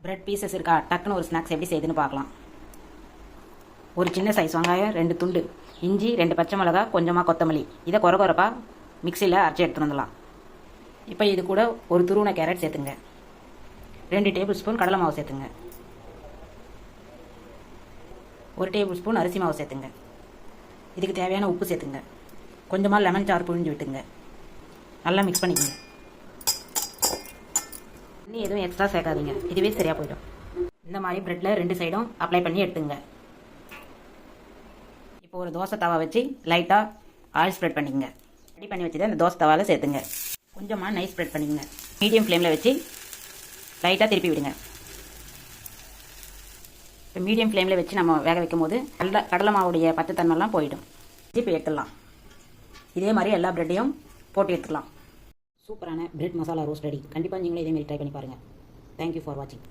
Bread pieces இருக்கா, டக்குன்னு ஒரு ஸ்நாக்ஸ் எப்படி செய்யுதுன்னு பார்க்கலாம். ஒரு சின்ன சைஸ் வெங்காயம் 2 துண்டு, இஞ்சி 2 பச்சை மிளகா, கொஞ்சமாக கொத்தமல்லி, இதை கொரப்பா மிக்சியில் அரைச்சி எடுத்துகிட்டு வந்துடலாம். இப்போ இது கூட ஒரு துருவன கேரட் சேர்த்துங்க. 2 டேபிள் ஸ்பூன் கடலை மாவு சேர்த்துங்க. 1 டேபிள் ஸ்பூன் அரிசி மாவு சேர்த்துங்க. இதுக்கு தேவையான உப்பு சேர்த்துங்க. கொஞ்சமாக லெமன் சாறு புழிஞ்சு விட்டுங்க. நல்லா மிக்ஸ் பண்ணிக்கோங்க. இன்னும் எதுவும் எக்ஸ்ட்ரா சேர்க்காதீங்க, இதுவே சரியாக போயிடும். இந்த மாதிரி ப்ரெட்டில் 2 சைடும் அப்ளை பண்ணி எடுத்துங்க. இப்போ ஒரு தோசை தவா வச்சு லைட்டாக ஆயில் ஸ்ப்ரெட் பண்ணிக்கங்க. ரெடி பண்ணி வச்சுதான் இந்த தோசை தவாவில் சேர்த்துங்க. கொஞ்சமாக நைஸ் ஸ்ப்ரெட் பண்ணிக்கங்க. மீடியம் ஃப்ளேமில் வச்சு லைட்டாக திருப்பி விடுங்க. இப்போ மீடியம் ஃப்ளேமில் வச்சு நம்ம வேக வைக்கும் போது நல்லா கடலை மாவுடைய பச்சைத்தன்மைலாம் போயிடும். இப்போ எடுத்துடலாம். இதே மாதிரி எல்லா ப்ரெட்டையும் போட்டு எடுத்துக்கலாம். சூப்பரான பிரெட் மசாலா ரோஸ்ட் ரெடி. கண்டிப்பாக நீங்களும் இதேமாரி ட்ரை பண்ணி பாருங்கள். தேங்க்யூ ஃபார் வாட்சிங்.